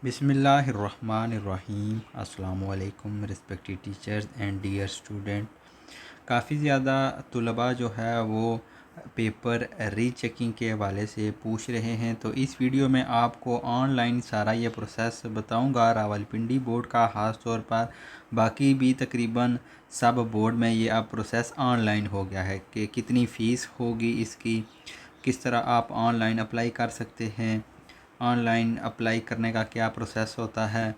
बिस्मिल्लाहिर्रहमानिर्रहीम। अस्सलामु अलैकुम respected teachers and dear student. काफ़ी ज़्यादा तुलबा जो है वो पेपर रीचेकिंग के हवाले से पूछ रहे हैं, तो इस वीडियो में आपको ऑनलाइन सारा ये प्रोसेस बताऊंगा। रावलपिंडी बोर्ड का ख़ास तौर पर, बाकी भी तकरीबन सब बोर्ड में ये अब प्रोसेस ऑनलाइन हो गया है कि कितनी फ़ीस होगी इसकी, किस तरह आप ऑनलाइन अप्लाई कर सकते हैं, ऑनलाइन अप्लाई करने का क्या प्रोसेस होता है,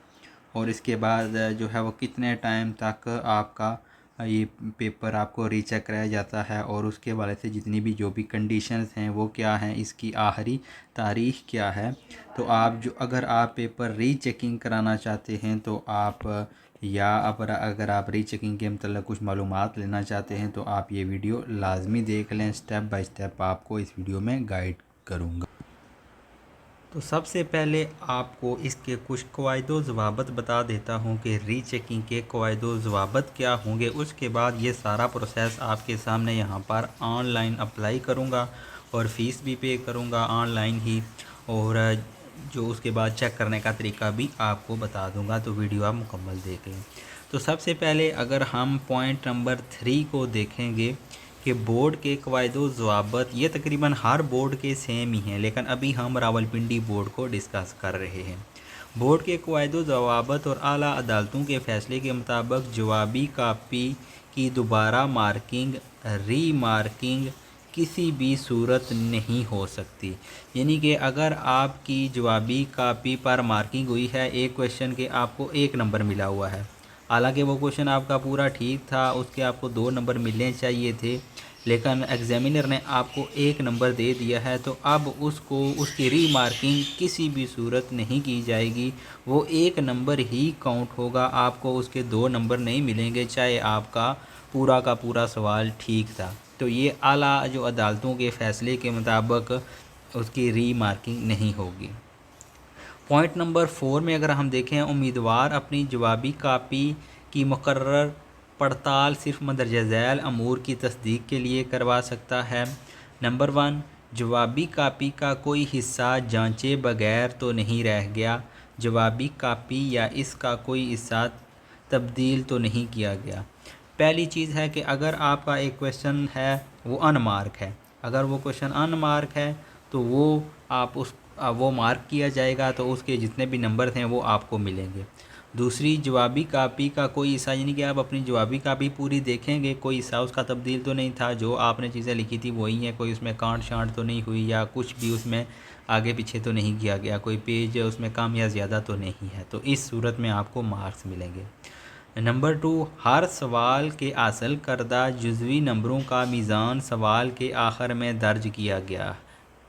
और इसके बाद जो है वो कितने टाइम तक आपका ये पेपर आपको रीचेक कराया जाता है, और उसके हवाले से जितनी भी जो भी कंडीशंस हैं वो क्या हैं, इसकी आखिरी तारीख़ क्या है। तो आप जो अगर आप पेपर रीचेकिंग कराना चाहते हैं तो आप या अगर आप रीचेकिंग के मतलब कुछ मालूमात लेना चाहते हैं तो आप ये वीडियो लाजमी देख लें। स्टेप बाय स्टेप आपको इस वीडियो में गाइड करूँगा। तो सबसे पहले आपको इसके कुछ क़वाइदो ज़वाबत बता देता हूँ कि रीचेकिंग के क़वाइदो ज़वाबत क्या होंगे। उसके बाद ये सारा प्रोसेस आपके सामने यहाँ पर ऑनलाइन अप्लाई करूँगा और फ़ीस भी पे करूँगा ऑनलाइन ही, और जो उसके बाद चेक करने का तरीका भी आपको बता दूँगा। तो वीडियो आप मुकम्मल देख लें। तो सबसे पहले अगर हम पॉइंट नंबर 3 को देखेंगे कि बोर्ड के क़वाइदो ज़वाबत, ये तकरीबन हर बोर्ड के सेम ही हैं, लेकिन अभी हम रावलपिंडी बोर्ड को डिस्कस कर रहे हैं। बोर्ड के क़वाइदो ज़वाबत और आला अदालतों के फ़ैसले के मुताबिक जवाबी कापी की दोबारा मार्किंग, री मार्किंग किसी भी सूरत नहीं हो सकती। यानी कि अगर आपकी जवाबी कापी पर मार्किंग हुई है एक क्वेश्चन के, आपको 1 नंबर मिला हुआ है, हालांकि वो क्वेश्चन आपका पूरा ठीक था, उसके आपको 2 नंबर मिलने चाहिए थे, लेकिन एग्ज़ामिनर ने आपको 1 नंबर दे दिया है, तो अब उसकी रीमार्किंग किसी भी सूरत नहीं की जाएगी। वो 1 नंबर ही काउंट होगा, आपको उसके 2 नंबर नहीं मिलेंगे, चाहे आपका पूरा का पूरा सवाल ठीक था। तो ये आला जो अदालतों के फ़ैसले के मुताबिक उसकी रीमार्किंग नहीं होगी। पॉइंट नंबर 4 में अगर हम देखें, उम्मीदवार अपनी जवाबी कापी की मुकर्रर पड़ताल सिर्फ मंदरजा झैल अमूर की तस्दीक के लिए करवा सकता है। नंबर 1, जवाबी कापी का कोई हिस्सा जांचे बगैर तो नहीं रह गया। जवाबी कापी या इसका कोई हिस्सा तब्दील तो नहीं किया गया। पहली चीज़ है कि अगर आपका एक क्वेश्चन है वो अनमार्क है, अगर वो क्वेश्चन अनमार्क है तो वो मार्क किया जाएगा, तो उसके जितने भी नंबर हैं वो आपको मिलेंगे। दूसरी, जवाबी कापी का कोई हिस्सा, यानी कि आप अपनी जवाबी कापी पूरी देखेंगे, कोई हिस्सा उसका तब्दील तो नहीं था, जो आपने चीज़ें लिखी थी वही हैं, कोई उसमें कांट शांट तो नहीं हुई, या कुछ भी उसमें आगे पीछे तो नहीं किया गया, कोई पेज उसमें कम या ज़्यादा तो नहीं है, तो इस सूरत में आपको मार्क्स मिलेंगे। नंबर 2, हर सवाल के हासिल करदा जुज़वी नंबरों का मीज़ान सवाल के आखिर में दर्ज किया गया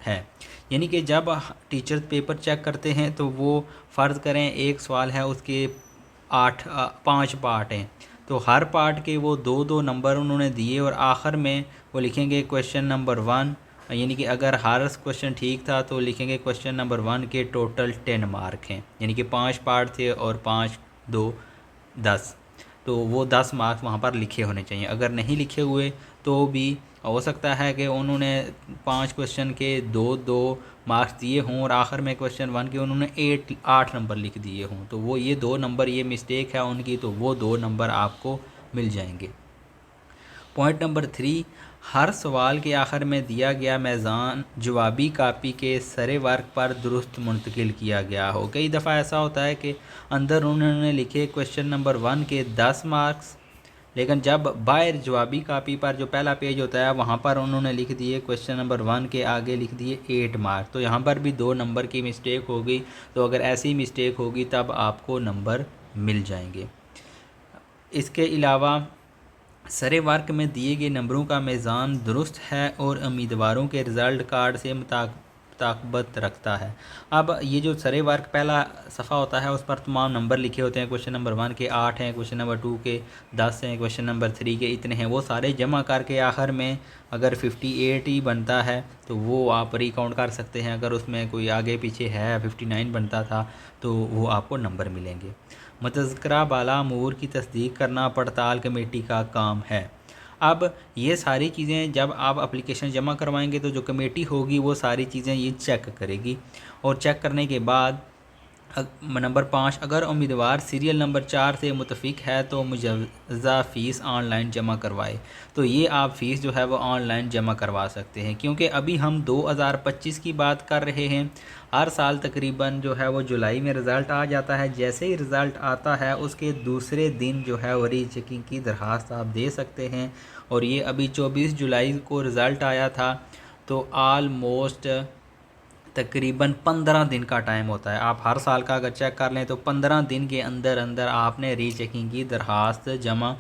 है। यानी कि जब टीचर पेपर चेक करते हैं तो वो फ़र्ज़ करें एक सवाल है, उसके 5 पार्ट हैं, तो हर पार्ट के वो 2-2 नंबर उन्होंने दिए, और आखिर में वो लिखेंगे क्वेश्चन नंबर 1, यानी कि अगर हर क्वेश्चन ठीक था तो लिखेंगे क्वेश्चन नंबर 1 के टोटल 10 मार्क हैं, यानी कि 5 पार्ट थे और 5 2 10, तो वो 10 मार्क्स वहाँ पर लिखे होने चाहिए। अगर नहीं लिखे हुए तो भी हो सकता है कि उन्होंने 5 क्वेश्चन के 2-2 मार्क्स दिए हों और आखिर में क्वेश्चन 1 के उन्होंने 8 नंबर लिख दिए हों, तो वो ये 2 नंबर, ये मिस्टेक है उनकी, तो वो 2 नंबर आपको मिल जाएंगे। पॉइंट नंबर 3, हर सवाल के आखिर में दिया गया मीज़ान जवाबी कापी के सरे वर्क पर दुरुस्त मुंतकिल किया गया हो। कई दफ़ा ऐसा होता है कि अंदर उन्होंने लिखे क्वेश्चन नंबर 1 के 10 मार्क्स, लेकिन जब बाहर जवाबी कापी पर जो पहला पेज होता है वहाँ पर उन्होंने लिख दिए क्वेश्चन नंबर 1 के आगे लिख दिए 8 मार्क्स, तो यहाँ पर भी 2 नंबर की मिस्टेक होगी। तो अगर ऐसी मिस्टेक होगी तब आपको नंबर मिल जाएंगे। इसके अलावा सरे वर्क में दिए गए नंबरों का मीज़ान दुरुस्त है और उम्मीदवारों के रिज़ल्ट कार्ड से मुताबिकत रखता है। अब ये जो सरे वर्क पहला सफ़ा होता है उस पर तमाम नंबर लिखे होते हैं, क्वेश्चन नंबर 1 के 8 हैं, क्वेश्चन नंबर 2 के 10 हैं, क्वेश्चन नंबर 3 के इतने हैं, वो सारे जमा करके आखिर में अगर 58 ही बनता है तो वो आप रिकाउंट कर सकते हैं। अगर उसमें कोई आगे पीछे है, 59 बनता था, तो वो आपको नंबर मिलेंगे। मुतज़क्किरा बाला अमूर की तस्दीक करना पड़ताल कमेटी का काम है। अब ये सारी चीज़ें जब आप एप्लीकेशन जमा करवाएंगे तो जो कमेटी होगी वो सारी चीज़ें ये चेक करेगी, और चेक करने के बाद नंबर 5, अगर उम्मीदवार सीरियल नंबर 4 से मुतफिक है तो मुजवज़ा फ़ीस ऑनलाइन जमा करवाए। तो ये आप फ़ीस जो है वो ऑनलाइन जमा करवा सकते हैं, क्योंकि अभी हम 2025 की बात कर रहे हैं। हर साल तकरीबन जो है वो जुलाई में रिज़ल्ट आ जाता है। जैसे ही रिज़ल्ट आता है उसके दूसरे दिन जो है वो रीचेकिंग की दरख्वास्त आप दे सकते हैं। और ये अभी 24 जुलाई को रिज़ल्ट आया था, तो आलमोस्ट तकरीबन 15 दिन का टाइम होता है। आप हर साल का अगर चेक कर लें तो 15 दिन के अंदर अंदर आपने रीचेकिंग की दरख्वास्त जमा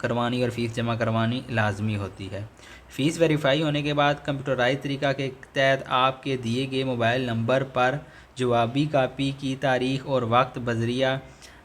करवानी और फ़ीस जमा करवानी लाजमी होती है। फ़ीस वेरीफाई होने के बाद कंप्यूटराइज तरीका के तहत आपके दिए गए मोबाइल नंबर पर जवाबी कापी की तारीख़ और वक्त बजरिया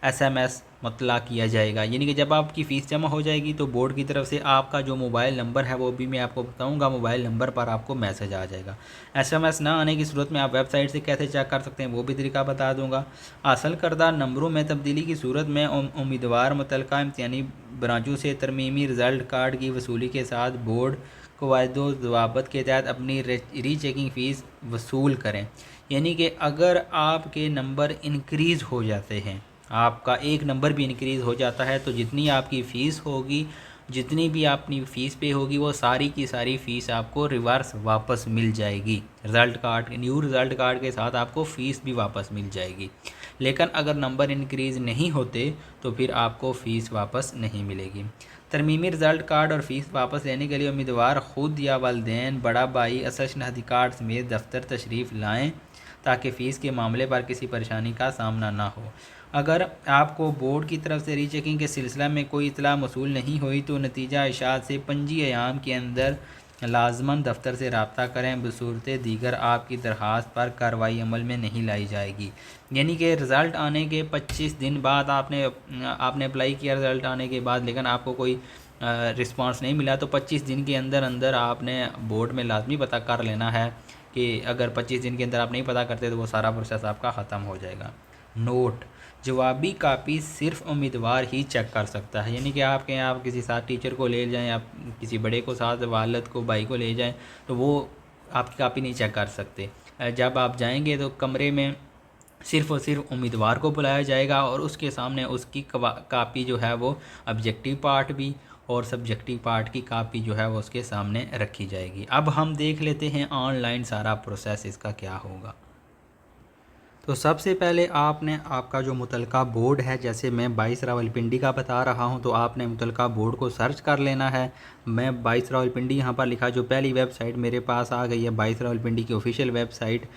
SMS मुतला किया जाएगा। यानी कि जब आपकी फ़ीस जमा हो जाएगी तो बोर्ड की तरफ से आपका जो मोबाइल नंबर है वो भी मैं आपको बताऊंगा, मोबाइल नंबर पर आपको मैसेज आ जाएगा। SMS ना आने की सूरत में आप वेबसाइट से कैसे चेक कर सकते हैं वो भी तरीका बता दूंगा। हासिल करदा नंबरों में तब्दीली की सूरत में उम्मीदवार मुतलका इम्तिहानी ब्रांचों से तरमीमी रिज़ल्ट कार्ड की वसूली के साथ बोर्ड कवायदो ज़वाबत के तहत अपनी रीचेकिंग फ़ीस वसूल करें। यानी कि अगर आपके नंबर इनक्रीज़ हो जाते हैं, आपका एक नंबर भी इंक्रीज़ हो जाता है, तो जितनी आपकी फ़ीस होगी, जितनी भी अपनी फ़ीस पे होगी, वो सारी की सारी फ़ीस आपको रिवर्स वापस मिल जाएगी। Result card, new result card के साथ आपको फ़ीस भी वापस मिल जाएगी। लेकिन अगर नंबर इंक्रीज़ नहीं होते तो फिर आपको फ़ीस वापस नहीं मिलेगी। तरमीमी रिज़ल्ट कार्ड और फ़ीस वापस लेने के लिए उम्मीदवार ख़ुद या वालिदैन, बड़ा भाई, असल शनाख्ती कार्ड समेत दफ्तर तशरीफ़ लाएँ ताकि फ़ीस के मामले पर किसी परेशानी का सामना ना हो। अगर आपको बोर्ड की तरफ से रीचेकिंग के सिलसिला में कोई इतला मौसूल नहीं हुई तो नतीजा इशात से 25 अयाम के अंदर लाजमन दफ्तर से रब्ता करें। बसूरत दीगर आपकी दरख्वास्त पर कार्रवाई अमल में नहीं लाई जाएगी। यानी कि रिज़ल्ट आने के 25 दिन बाद आपने अप्लाई किया रिज़ल्ट आने के बाद, लेकिन आपको कोई रिस्पांस नहीं मिला, तो 25 दिन के अंदर अंदर आपने बोर्ड में लाजमी पता कर लेना है कि अगर 25 दिन के अंदर आप नहीं पता करते तो वो सारा प्रोसेस आपका ख़त्म हो जाएगा। नोट: जवाबी कापी सिर्फ उम्मीदवार ही चेक कर सकता है। यानी कि आपके यहाँ आप किसी साथ टीचर को ले जाएं, आप किसी बड़े को साथ, वालिद को, भाई को ले जाएं, तो वो आपकी कापी नहीं चेक कर सकते। जब आप जाएंगे तो कमरे में सिर्फ़ और सिर्फ उम्मीदवार को बुलाया जाएगा और उसके सामने उसकी कापी जो है वो ऑब्जेक्टिव पार्ट भी और सब्जेक्टिव पार्ट की कापी जो है वो उसके सामने रखी जाएगी। अब हम देख लेते हैं ऑनलाइन सारा प्रोसेस इसका क्या होगा। तो सबसे पहले आपने आपका जो मुतलका बोर्ड है, जैसे मैं 22 रावलपिंडी का बता रहा हूं, तो आपने मुतलका बोर्ड को सर्च कर लेना है। मैं 22 रावलपिंडी यहाँ पर लिखा, जो पहली वेबसाइट मेरे पास आ गई है 22 रावलपिंडी की ऑफिशियल वेबसाइट।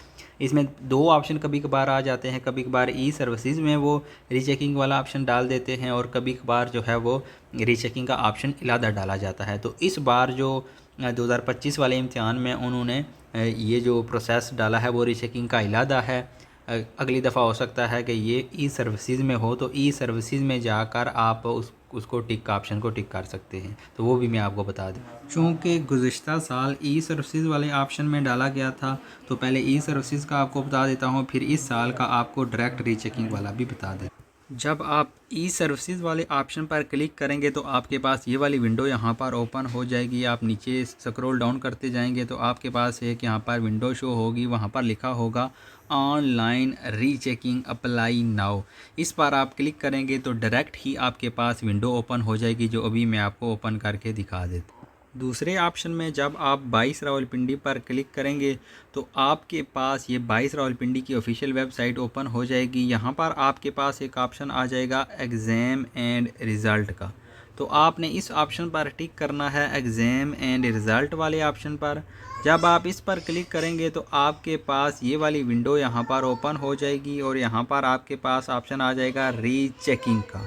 इसमें दो ऑप्शन कभी कभार आ जाते हैं, कभी कभार ई सर्विसेज में वो रीचेकिंग वाला ऑप्शन डाल देते हैं और कभी कभार जो है वो रीचेकिंग का ऑप्शन इलादा डाला जाता है। तो इस बार जो 2025 वाले इम्तिहान में उन्होंने ये जो प्रोसेस डाला है वो रीचेकिंग का इलादा है। अगली दफ़ा हो सकता है कि ये ई सर्विसेज में हो, तो ई सर्विसेज में जाकर आप उसको टिक ऑप्शन को टिक कर सकते हैं। तो वो भी मैं आपको बता दूं, चूँकि गुज़िश्ता साल ई सर्विसेज वाले ऑप्शन में डाला गया था, तो पहले ई सर्विसेज का आपको बता देता हूँ, फिर इस साल का आपको डायरेक्ट रीचेकिंग वाला भी बता दें। जब आप ई सर्विसेज वाले ऑप्शन पर क्लिक करेंगे तो आपके पास ये वाली विंडो यहाँ पर ओपन हो जाएगी। आप नीचे स्क्रॉल डाउन करते जाएंगे तो आपके पास एक यहाँ पर विंडो शो होगी, वहाँ पर लिखा होगा ऑनलाइन रीचेकिंग अप्लाई नाउ। इस पर आप क्लिक करेंगे तो डायरेक्ट ही आपके पास विंडो ओपन हो जाएगी, जो अभी मैं आपको ओपन करके दिखा देता हूँ। दूसरे ऑप्शन में जब आप 22 रावलपिंडी पर क्लिक करेंगे तो आपके पास ये 22 रावलपिंडी की ऑफिशियल वेबसाइट ओपन हो जाएगी। यहाँ पर आपके पास एक ऑप्शन आ जाएगा एग्ज़ाम एंड रिज़ल्ट का, तो आपने इस ऑप्शन पर टिक करना है, एग्ज़ाम एंड रिज़ल्ट वाले ऑप्शन पर। जब आप इस पर क्लिक करेंगे तो आपके पास ये वाली विंडो यहाँ पर ओपन हो जाएगी और यहाँ पर आपके पास ऑप्शन आ जाएगा रीचेकिंग का।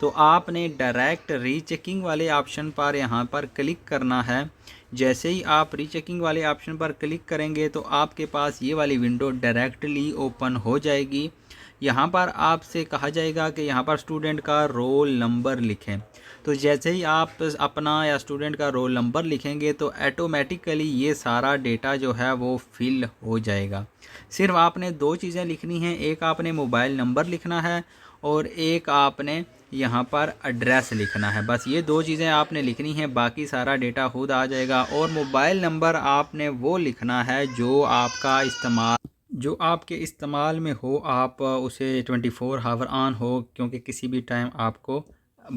तो आपने डायरेक्ट रीचेकिंग वाले ऑप्शन पर यहाँ पर क्लिक करना है। जैसे ही आप रीचेकिंग वाले ऑप्शन पर क्लिक करेंगे तो आपके पास ये वाली विंडो डायरेक्टली ओपन हो जाएगी। यहाँ पर आपसे कहा जाएगा कि यहाँ पर स्टूडेंट का रोल नंबर लिखें। तो जैसे ही आप अपना या स्टूडेंट का रोल नंबर लिखेंगे तो ऑटोमेटिकली ये सारा डेटा जो है वो फिल हो जाएगा। सिर्फ आपने दो चीज़ें लिखनी हैं, एक आपने मोबाइल नंबर लिखना है और एक आपने यहाँ पर एड्रेस लिखना है। बस ये दो चीज़ें आपने लिखनी है, बाकी सारा डेटा खुद आ जाएगा। और मोबाइल नंबर आपने वो लिखना है जो आपका इस्तेमाल जो आपके इस्तेमाल में हो आप उसे 24 हावर ऑन हो, क्योंकि किसी भी टाइम आपको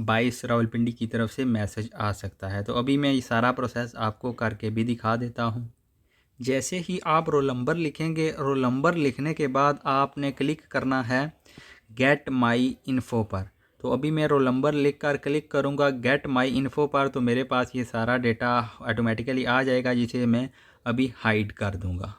22 रावलपिंडी की तरफ से मैसेज आ सकता है। तो अभी मैं ये सारा प्रोसेस आपको करके भी दिखा देता हूँ। जैसे ही आप रोल नंबर लिखेंगे, रोल नंबर लिखने के बाद आपने क्लिक करना है गेट माई इन्फो पर। तो अभी मैं रोल नंबर लिख कर क्लिक करूँगा गेट माई इन्फो पर, तो मेरे पास ये सारा डेटा ऑटोमेटिकली आ जाएगा, जिसे मैं अभी हाइड कर दूँगा।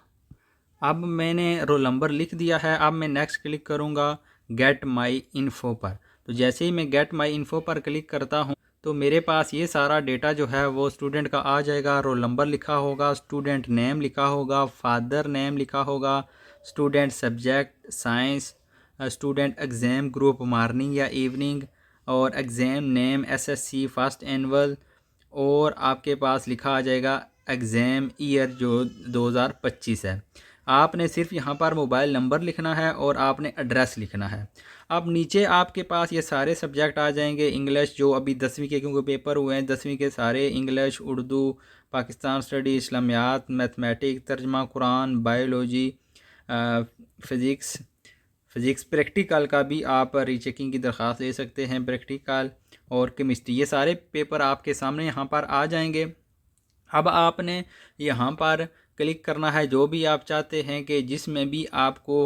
अब मैंने रोल नंबर लिख दिया है। अब मैं नेक्स्ट क्लिक करूँगा गेट माई इन्फो पर। तो जैसे ही मैं गेट माई इन्फो पर क्लिक करता हूँ तो मेरे पास ये सारा डेटा जो है वो स्टूडेंट का आ जाएगा। रोल नंबर लिखा होगा, स्टूडेंट नेम लिखा होगा, फादर नेम लिखा होगा, student subject science, student exam group morning या इवनिंग, और exam name SSC first annual, और आपके पास लिखा आ जाएगा एग्ज़ाम ईयर जो 2025 है। आपने सिर्फ यहाँ पर मोबाइल नंबर लिखना है और आपने एड्रेस लिखना है। अब नीचे आपके पास ये सारे सब्जेक्ट आ जाएंगे। इंग्लिश जो अभी 10वीं के क्योंकि पेपर हुए हैं, 10वीं के सारे इंग्लिश, उर्दू, पाकिस्तान स्टडी, इस्लामियात, मैथमेटिक्स, तर्जमा कुरान, बायोलॉजी, फ़िज़िक्स प्रैक्टिकल का भी आप रीचेकिंग की दरख्वास्त दे सकते हैं, प्रैक्टिकल और केमिस्ट्री। ये सारे पेपर आपके सामने यहाँ पर आ जाएंगे। अब आपने यहाँ पर क्लिक करना है जो भी आप चाहते हैं कि जिसमें भी आपको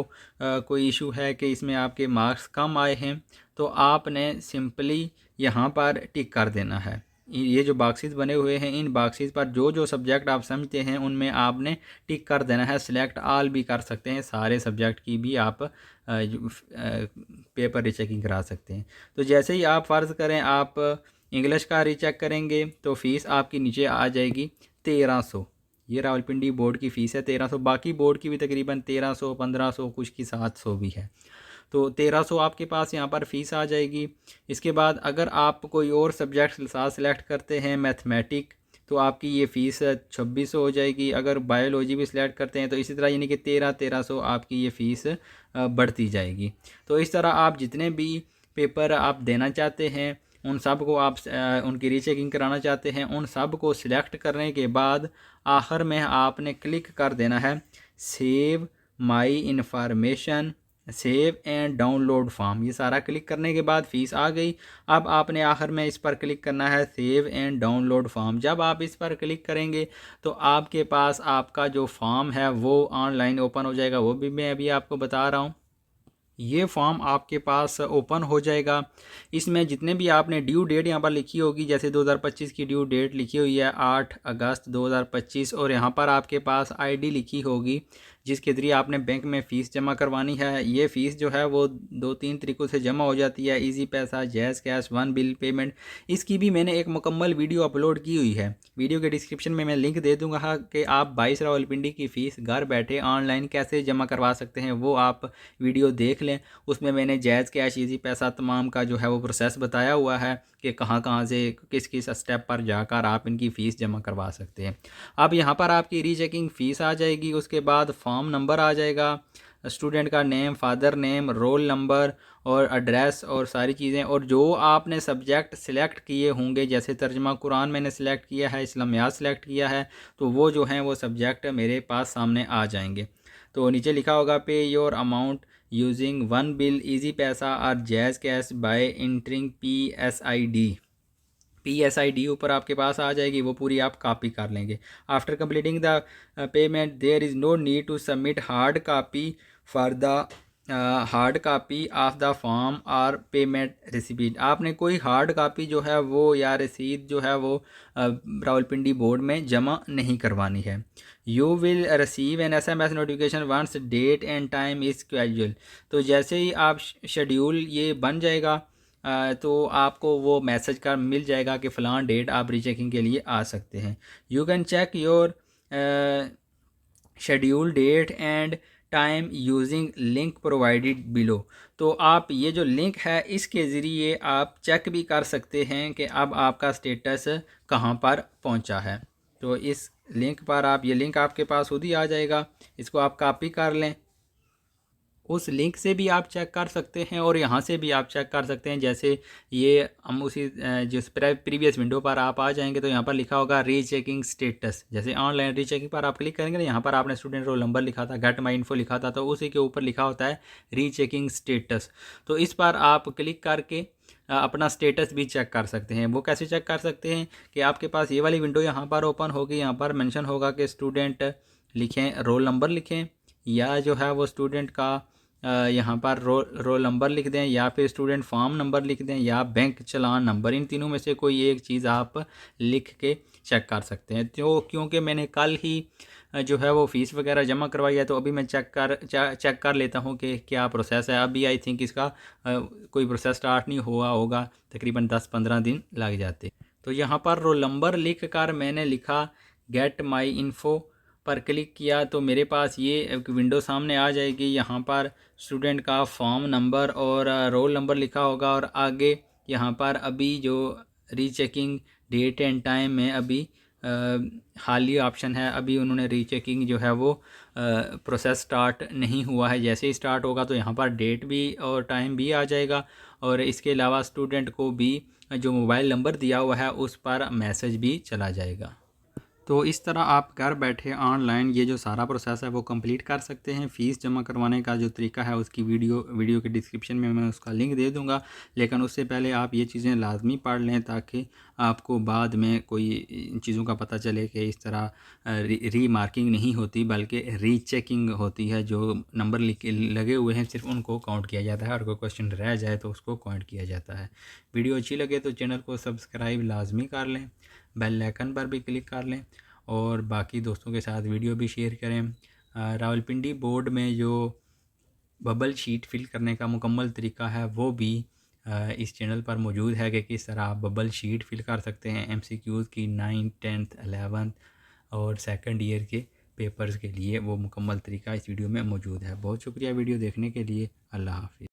कोई इशू है कि इसमें आपके मार्क्स कम आए हैं, तो आपने सिंपली यहाँ पर टिक कर देना है। ये जो बॉक्सेस बने हुए हैं, इन बॉक्सेस पर जो जो सब्जेक्ट आप समझते हैं उनमें आपने टिक कर देना है। सिलेक्ट ऑल भी कर सकते हैं, सारे सब्जेक्ट की भी आप पेपर रीचेकिंग करा सकते हैं। तो जैसे ही आप फ़र्ज़ करें आप इंग्लिश का रीचेक करेंगे तो फ़ीस आपकी नीचे आ जाएगी 1300। ये रावलपिंडी बोर्ड की फ़ीस है 1300। बाकी बोर्ड की भी तकरीबन 1300, 1500, कुछ की 700 भी है। तो 1300 आपके पास यहाँ पर फ़ीस आ जाएगी। इसके बाद अगर आप कोई और सब्जेक्ट साथ सेलेक्ट करते हैं, मैथमेटिक, तो आपकी ये फ़ीस 2600 हो जाएगी। अगर बायोलॉजी भी सिलेक्ट करते हैं तो इसी तरह यानी कि 1300 आपकी ये फ़ीस बढ़ती जाएगी। तो इस तरह आप जितने भी पेपर आप देना चाहते हैं, उन सब को आप उनकी रीचेकिंग कराना चाहते हैं, उन सब को सिलेक्ट करने के बाद आखिर में आपने क्लिक कर देना है save my information, save and download form. ये सारा क्लिक करने के बाद फ़ीस आ गई। अब आपने आखिर में इस पर क्लिक करना है सेव एंड डाउनलोड फॉर्म। जब आप इस पर क्लिक करेंगे तो आपके पास आपका जो फॉर्म है वो ऑनलाइन ओपन हो जाएगा। वो भी मैं अभी आपको बता रहा हूँ। ये फॉर्म आपके पास ओपन हो जाएगा। इसमें जितने भी आपने ड्यू डेट यहाँ पर लिखी होगी, जैसे 2025 की ड्यू डेट लिखी हुई है 8 अगस्त 2025, और यहाँ पर आपके पास आईडी लिखी होगी जिसके ज़रिए आपने बैंक में फ़ीस जमा करवानी है। ये फ़ीस जो है वो 2-3 तरीक़ों से जमा हो जाती है, इजी पैसा, jazz cash, one bill payment. इसकी भी मैंने एक मुकम्मल वीडियो अपलोड की हुई है। वीडियो के डिस्क्रिप्शन में मैं लिंक दे दूँगा कि आप 22 रावलपिंडी की फ़ीस घर बैठे ऑनलाइन कैसे जमा करवा सकते हैं, वो आप वीडियो देख लें। उसमें मैंने जैज़ कैश, इजी पैसा तमाम का जो है वो प्रोसेस बताया हुआ है कि कहाँ से किस किस स्टेप पर जाकर आप इनकी फ़ीस जमा करवा सकते हैं। अब यहाँ पर आपकी रीचेकिंग फ़ीस आ जाएगी। उसके बाद फॉर्म नंबर आ जाएगा, स्टूडेंट का name, father name, roll number और एड्रेस और सारी चीज़ें, और जो आपने सब्जेक्ट सिलेक्ट किए होंगे, जैसे तर्जमा कुरान मैंने सिलेक्ट किया है, इस्लामियात सिलेक्ट किया है, तो वो जो हैं वो सब्जेक्ट मेरे पास सामने आ जाएंगे। तो नीचे लिखा होगा पे your amount using one bill, easy पैसा और jazz cash by entering PSID ऊपर आपके पास आ जाएगी, वो पूरी आप कॉपी कर लेंगे। After completing the payment there is no need to submit hard copy for the hard copy of the form और पेमेंट रिसिप्ट। आपने कोई हार्ड कापी जो है वो या रसीद जो है वो रावलपिंडी बोर्ड में जमा नहीं करवानी है। You will receive an SMS notification once date and time is casual. तो जैसे ही आप शेड्यूल ये बन जाएगा तो आपको वो मैसेज का मिल जाएगा कि फ़लाँ डेट आप रीचेकिंग के लिए आ सकते हैं। You can check your schedule date and time using link provided below. तो आप ये जो लिंक है इसके ज़रिए आप चेक भी कर सकते हैं कि अब आपका स्टेटस कहाँ पर पहुँचा है। तो इस लिंक पर आप, ये लिंक आपके पास खुद ही आ जाएगा, इसको आप कॉपी कर लें। उस लिंक से भी आप चेक कर सकते हैं और यहाँ से भी आप चेक कर सकते हैं। जैसे ये हम उसी जिस प्रीवियस विंडो पर आप आ जाएंगे तो यहाँ पर लिखा होगा रीचेकिंग स्टेटस। जैसे ऑनलाइन रीचेकिंग पर आप क्लिक करेंगे ना, यहाँ पर आपने स्टूडेंट रोल नंबर लिखा था, गेट माई इन्फो लिखा था, तो उसी के ऊपर लिखा होता है रीचेकिंग स्टेटस। तो इस पर आप क्लिक करके अपना स्टेटस भी चेक कर सकते हैं। वो कैसे चेक कर सकते हैं कि आपके पास ये वाली विंडो यहाँ पर ओपन होगी, यहाँ पर मेंशन होगा कि स्टूडेंट लिखें, रोल नंबर लिखें, या जो है वो स्टूडेंट का यहाँ पर रोल नंबर लिख दें, या फिर स्टूडेंट फॉर्म नंबर लिख दें, या बैंक चालान नंबर। इन तीनों में से कोई एक चीज़ आप लिख के चेक कर सकते हैं। तो क्योंकि मैंने कल ही जो है वो फ़ीस वगैरह जमा करवाई है, तो अभी मैं चेक कर लेता हूँ कि क्या प्रोसेस है। अभी आई थिंक इसका कोई प्रोसेस स्टार्ट नहीं हुआ होगा, तकरीबन 10-15 दिन लग जाते। तो यहाँ पर रोल नंबर लिख कर मैंने लिखा गेट माई इन्फो पर क्लिक किया तो मेरे पास ये एक विंडो सामने आ जाएगी। यहाँ पर स्टूडेंट का फॉर्म नंबर और रोल नंबर लिखा होगा, और आगे यहाँ पर अभी जो रीचेकिंग डेट एंड टाइम में अभी हालिया ऑप्शन है, अभी उन्होंने रीचेकिंग जो है वो प्रोसेस स्टार्ट नहीं हुआ है। जैसे ही स्टार्ट होगा तो यहाँ पर डेट भी और टाइम भी आ जाएगा, और इसके अलावा स्टूडेंट को भी जो मोबाइल नंबर दिया हुआ है उस पर मैसेज भी चला जाएगा। तो इस तरह आप घर बैठे ऑनलाइन ये जो सारा प्रोसेस है वो कंप्लीट कर सकते हैं। फ़ीस जमा करवाने का जो तरीका है उसकी वीडियो के डिस्क्रिप्शन में मैं उसका लिंक दे दूंगा, लेकिन उससे पहले आप ये चीज़ें लाजमी पढ़ लें ताकि आपको बाद में कोई इन चीज़ों का पता चले कि इस तरह री मार्किंग नहीं होती बल्कि रीचेकिंग होती है। जो नंबर लगे हुए हैं सिर्फ उनको काउंट किया जाता है, और कोई क्वेश्चन रह जाए तो उसको काउंट किया जाता है। वीडियो अच्छी लगे तो चैनल को सब्सक्राइब लाजमी कर लें, बेल आइकन पर भी क्लिक कर लें, और बाकी दोस्तों के साथ वीडियो भी शेयर करें। रावलपिंडी बोर्ड में जो बबल शीट फिल करने का मुकम्मल तरीका है वो भी इस चैनल पर मौजूद है कि किस तरह आप बबल शीट फिल कर सकते हैं MCQs की 9th 10th 11th और सेकंड ईयर के पेपर्स के लिए। वो मुकम्मल तरीका इस वीडियो में मौजूद है। बहुत शुक्रिया वीडियो देखने के लिए। अल्लाह हाफिज़।